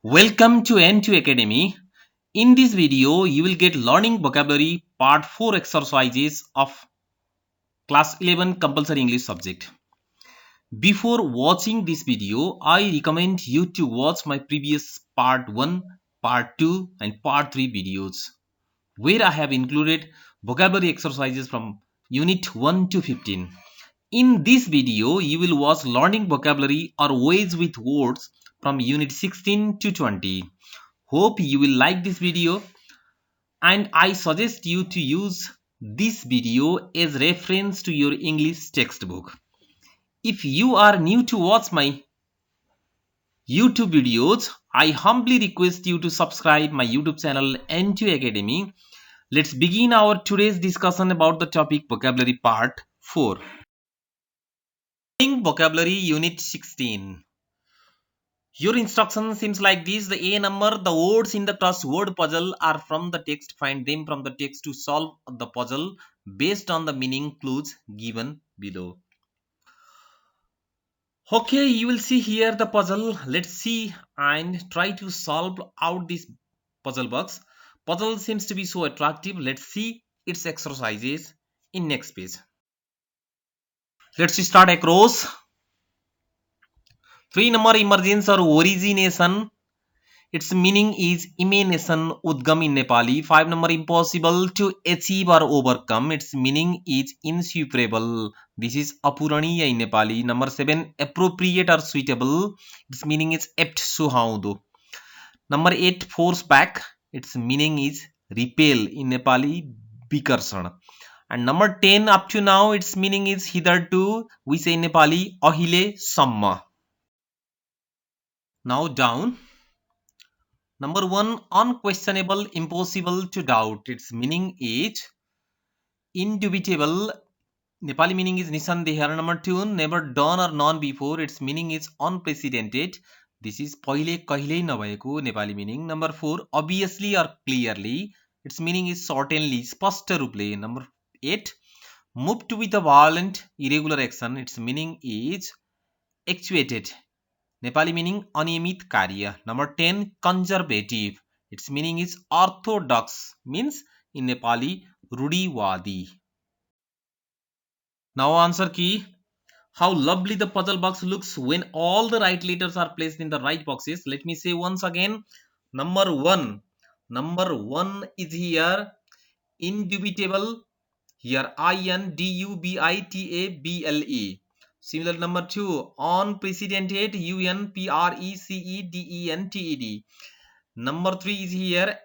Welcome to N2 Academy. In this video, you will get learning vocabulary part 4 exercises of class 11 compulsory English subject. Before watching this video, I recommend you to watch my previous part 1, part 2 and part 3 videos where I have included vocabulary exercises from unit 1 to 15. In this video, you will watch learning vocabulary or ways with words from unit 16 to 20. Hope you will like this video, and I suggest you to use this video as reference to your English textbook. If you are new to watch my YouTube videos, I humbly request you to subscribe my YouTube channel N2 Academy. Let's begin our today's discussion about the topic vocabulary part 4. Vocabulary unit 16. Your instruction seems like this. The A number, the words in the crossword puzzle are from the text. Find them from the text to solve the puzzle based on the meaning clues given below. Okay, you will see here the puzzle. Let's see and try to solve out this puzzle box. Puzzle seems to be so attractive. Let's see its exercises in next page. Let's start across. 3 number, emergence or origination. Its meaning is emanation, udgam in Nepali. 5 number, impossible to achieve or overcome. Its meaning is insuperable. This is apuraniya in Nepali. Number 7, appropriate or suitable. Its meaning is apt, suhaudo. Number 8, force back. Its meaning is repel in Nepali, bikarsan. And number 10, up to now, its meaning is hitherto. We say in Nepali, ahile samma. Now down. Number 1, unquestionable, impossible to doubt. Its meaning is indubitable. Nepali meaning is nisandehar. Number 2, never done or none before. Its meaning is unprecedented. This is paहिले kahiल्यै नभएको Nepali meaning. Number 4, obviously or clearly. Its meaning is certainly, spasta रूपले. Number 8, move to with a violent, irregular action. Its meaning is actuated. Nepali meaning aniyamit karya. Number 10, conservative. Its meaning is orthodox, means in Nepali rudiwadi. Now answer key. How lovely the puzzle box looks when all the right letters are placed in the right boxes. Let me say once again. Number 1. Number 1 is here. Indubitable. Here indubitable. Similar number 2, unprecedented, unprecedented. Number 3 is here,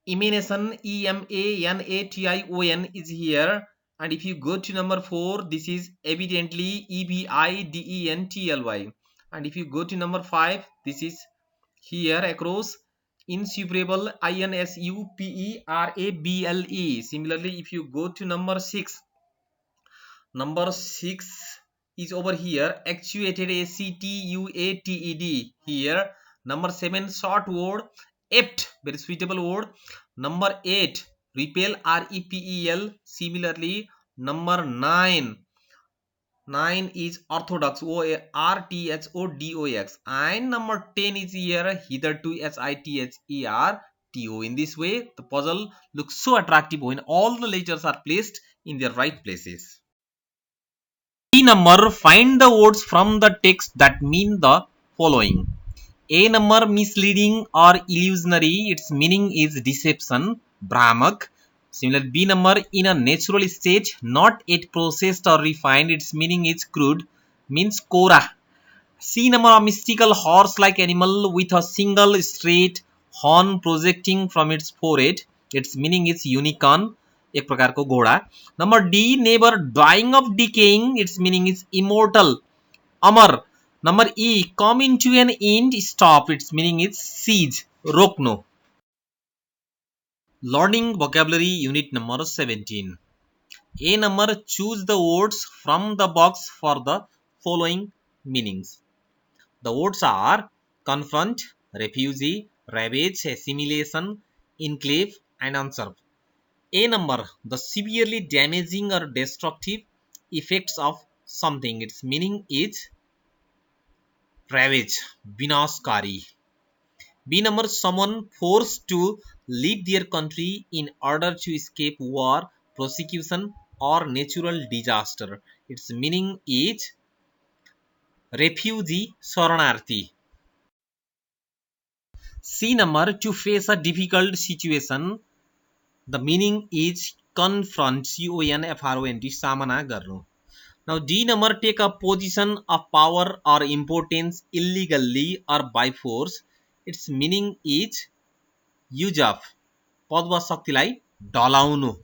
emanation, emanation is here. And if you go to number 4, this is evidently, ebidently. And if you go to number 5, this is here across, insuperable, insuperable. Similarly, if you go to number 6, number 6 is over here, actuated, actuated here. Number 7, short word, apt, very suitable word. Number 8, repel, repel. Similarly, number 9 is orthodox, orthodox. And number 10 is here, hitherto, hitherto. In this way, the puzzle looks so attractive when all the letters are placed in their right places. Number, find the words from the text that mean the following. A number, misleading or illusionary. Its meaning is deception, Brahmak. Similar, B number, in a natural state, not yet processed or refined. Its meaning is crude, means kora. C number, a mystical horse-like animal with a single straight horn projecting from its forehead. Its meaning is unicorn, एक प्रकार को घोड़ा. Number D, never dying of decaying. Its meaning is immortal, amar. Number E, come into an end, stop. Its meaning is siege, rokno. Learning vocabulary unit number 17. A number, choose the words from the box for the following meanings. The words are confront, refugee, ravage, assimilation, enclave and unserved. A number, the severely damaging or destructive effects of something. Its meaning is ravage, विनाशकारी. B number, someone forced to leave their country in order to escape war, persecution or natural disaster. Its meaning is refugee, शरणार्थी. C number, to face a difficult situation. The meaning is confront, CONFRONT, सामना गर्नु. Now D number, take a position of power or importance illegally or by force. Its meaning is use of, पद वा शक्तिलाई ढलाउनु.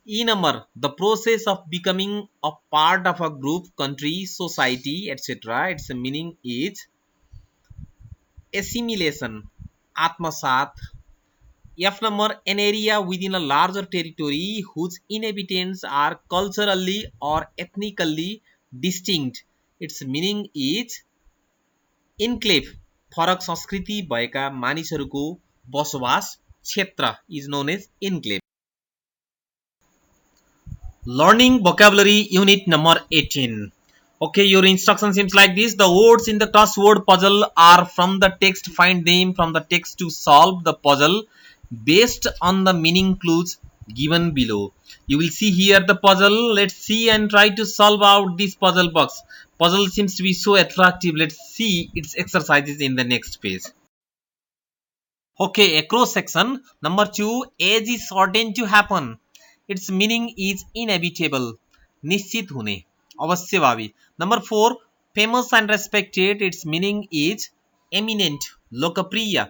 E number, the process of becoming a part of a group, country, society, etc. Its meaning is assimilation, आत्मसात. F number, an area within a larger territory whose inhabitants are culturally or ethnically distinct. Its meaning is enclave, फरक संस्कृति भएका मानिसहरूको बसोबास क्षेत्र is known as enclave. Learning vocabulary unit number 18. Okay, your instruction seems like this. The words in the crossword puzzle are from the text. Find them from the text to solve the puzzle based on the meaning clues given below. You will see here the puzzle. Let's see and try to solve out this puzzle box. Puzzle seems to be so attractive. Let's see its exercises in the next page. Okay, across section. Number 2, age is certain to happen. Its meaning is inevitable, निश्चित हुने, अवश्यभावी. Number 4, famous and respected. Its meaning is eminent, लोकप्रिय.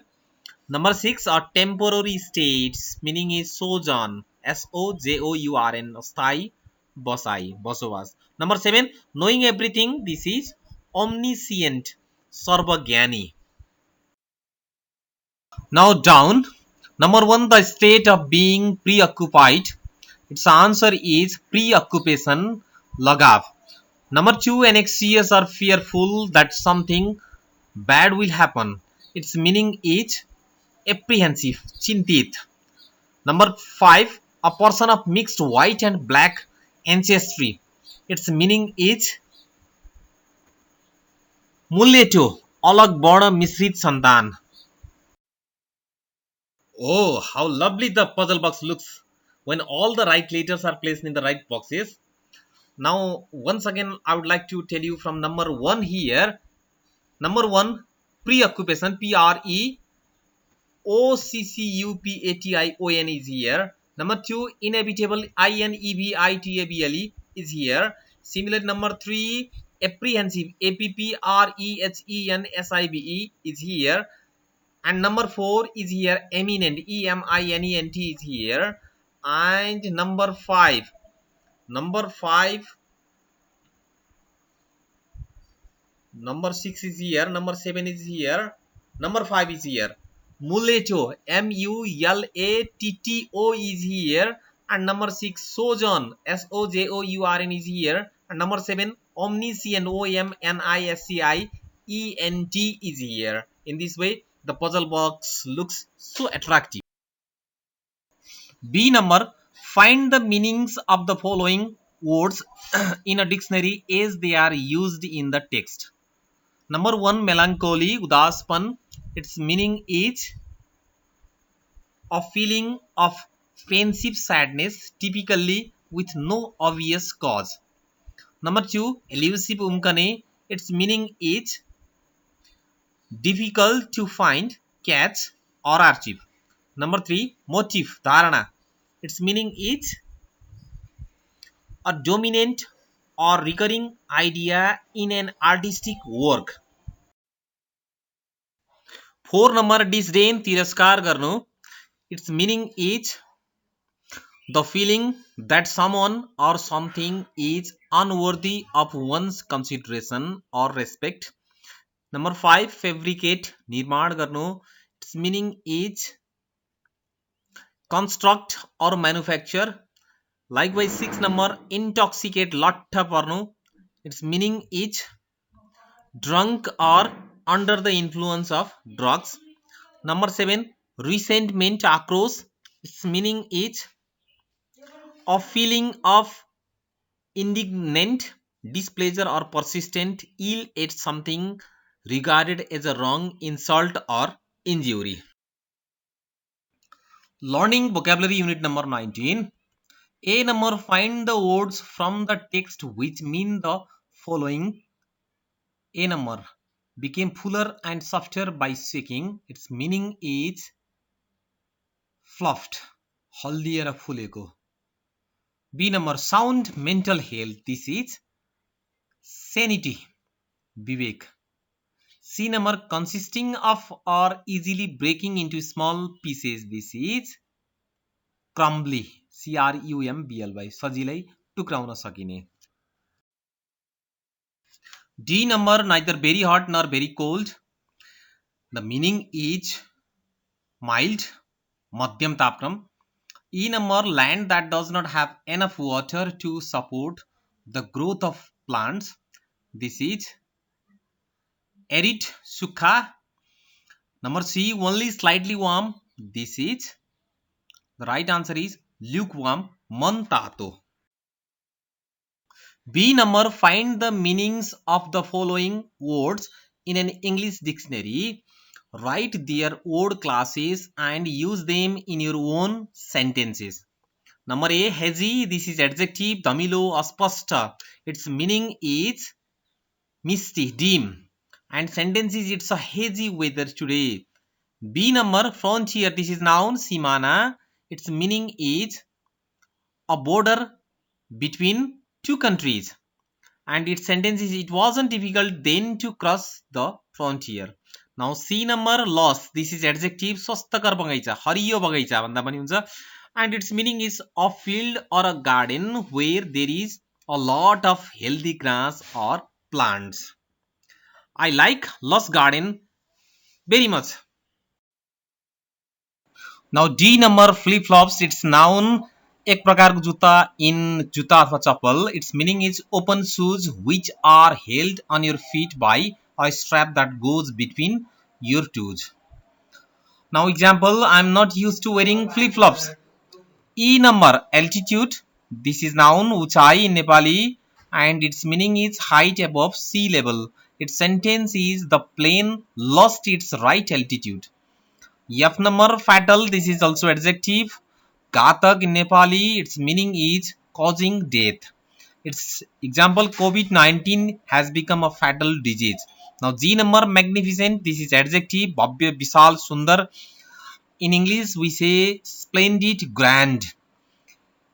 Number 6, a temporary state. Meaning is sojourn, SOJOURN, स्थायी, बसाई, बसोबास. Number 7, knowing everything. This is omniscient, सर्वज्ञानी. Now down. Number 1, the state of being preoccupied. Its answer is preoccupation, लगाव. Number 2, anxious or fearful that something bad will happen. Its meaning is apprehensive, चिंतित. Number 5, a person of mixed white and black ancestry. Its meaning is मुलेटो, अलग वर्ण मिश्रित सन्तान. Oh, how lovely the puzzle box looks when all the right letters are placed in the right boxes. Now, once again, I would like to tell you from number 1 here. Number 1, preoccupation, PREOCCUPATION is here. Number 2, inevitable, INEVITABLE is here. Similar, number 3, apprehensive, APPREHENSIBE is here. And number 4 is here, eminent, EMINENT is here. And number 5, number 6 is here, number 7 is here, number 5 is here, mulatto, MULATTO is here. And number 6, sojourn, SOJOURN is here. And number 7, omniscient, OMNISCIENT is here. In this way, the puzzle box looks so attractive. B number, find the meanings of the following words in a dictionary as they are used in the text. Number 1, melancholy, udaspan. Its meaning is a feeling of pensive sadness, typically with no obvious cause. Number 2, elusive, umkane. Its meaning is difficult to find, catch or achieve. Number 3, motif, dharana. Its meaning is a dominant or recurring idea in an artistic work. 4 number, disdain, tiraskar garnu. Its meaning is the feeling that someone or something is unworthy of one's consideration or respect. Number 5, fabricate, nirman garnu. Its meaning is construct or manufacture. Likewise, 6 number, intoxicate, latta parnu. Its meaning is drunk or under the influence of drugs. Number 7, resentment, akros. Its meaning is a feeling of indignant displeasure or persistent ill at something regarded as a wrong, insult or injury. Learning vocabulary unit number 19. A number, find the words from the text which mean the following. A number became fuller and softer by shaking. Its meaning is fluffed, हल्लिएर फुलेको. B number, sound mental health. This is sanity, vivek. C number, consisting of or easily breaking into small pieces. This is crumbly, crumbly, सजिलै टुक्राउन सकिने. D number, neither very hot nor very cold. The meaning is mild, madhyam तापक्रम. E number, land that does not have enough water to support the growth of plants. This is arid, sukha. Number C, only slightly warm. This is, the right answer is lukewarm, man tato. B number, find the meanings of the following words in an English dictionary. Write their word classes and use them in your own sentences. Number A, hazy. This is adjective, dhamilo, aspasta. Its meaning is misty, dim. And sentence is, it's a hazy weather today. B number, frontier. This is noun, simana. Its meaning is a border between two countries. And its sentence is, it wasn't difficult then to cross the frontier. Now C number, loss. This is adjective, स्वस्थकर बगैँचा, हरियो बगैँचा भन्दा पनि हुन्छ. And its meaning is a field or a garden where there is a lot of healthy grass or plants. I like lush garden very much. Now D number, flip flops. It's noun, एक प्रकारको जुत्ता, in जुत्ता अथवा चप्पल. Its meaning is open shoes which are held on your feet by a strap that goes between your toes. Now example, I am not used to wearing flip flops. E number, altitude. This is noun, uchai in Nepali, and its meaning is height above sea level. Its sentence is, the plane lost its right altitude. F number, fatal. This is also adjective, ghatak in Nepali. Its meaning is causing death. Its example, COVID-19 has become a fatal disease. Now G number, magnificent. This is adjective, bhavya, vishal, sundar. In English we say splendid, grand.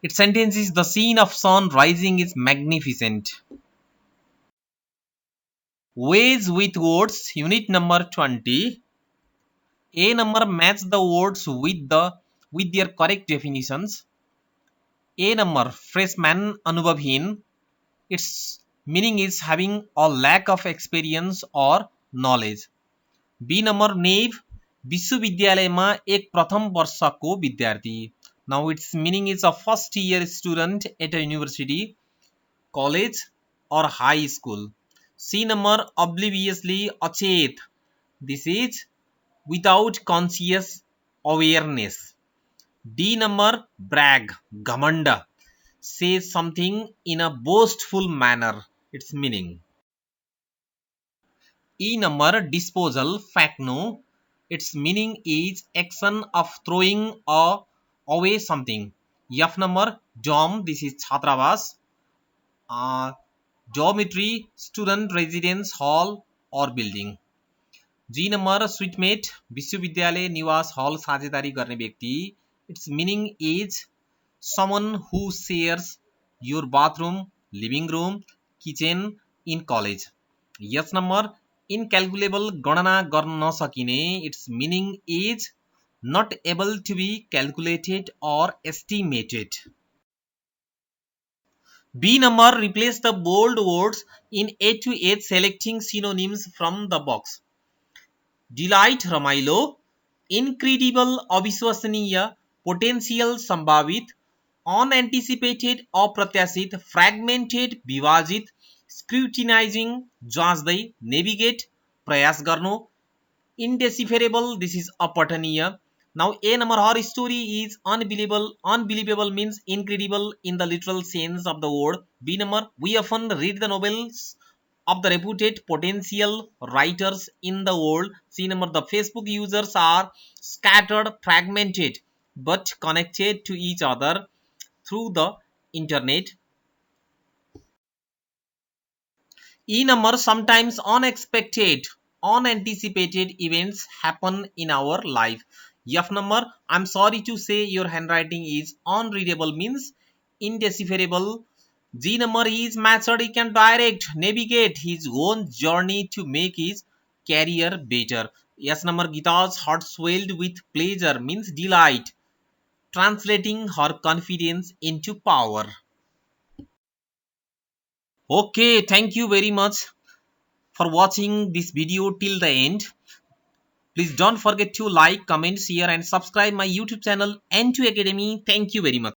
Its sentence is, the scene of sun rising is magnificent. Ways with words, unit number 20. A number, match the words with their correct definitions. A number, freshman, anubhavhin. Its meaning is having a lack of experience or knowledge. B number, naive, विश्वविद्यालयमा एक प्रथम वर्षको विद्यार्थी. Now its meaning is a first year student at a university, college or high school. C number, obliviously, achet. This is without conscious awareness. D number, brag, ghamanda. Say something in a boastful manner. Its meaning. E number, disposal, phakno. Its meaning is action of throwing away something. F number, dorm. This is chhatravas, dormitory, student residence hall or building. G number, suitemate, विश्वविद्यालय निवास हल साझेदारी गर्ने व्यक्ति. Its meaning is someone who shares your bathroom, living room, kitchen in college. Yes number, incalculable, गणना गर्न नसकिने. Its meaning is not able to be calculated or estimated. B number, replace the bold words in A to H selecting synonyms from the box. Delight, रमाइलो, incredible, अविश्वसनीय, potential, संभावित, unanticipated, अप्रत्याशित, fragmented, विभाजित, scrutinizing, जाँच्दै, navigate, प्रयास गर्नु, indecipherable, this is अपठनीय. Now A number, her story is unbelievable. Unbelievable means incredible in the literal sense of the word. B number, we often read the novels of the reputed potential writers in the world. C number, the Facebook users are scattered, fragmented, but connected to each other through the internet. E number, sometimes unexpected, unanticipated events happen in our life. F number, I'm sorry to say your handwriting is unreadable, means indecipherable. G number, he is matured, he can direct, navigate his own journey to make his career better. S number, Gita's heart swelled with pleasure, means delight, translating her confidence into power. Okay, thank you very much for watching this video till the end. Please don't forget to like, comment, share and subscribe my YouTube channel N2 Academy. Thank you very much.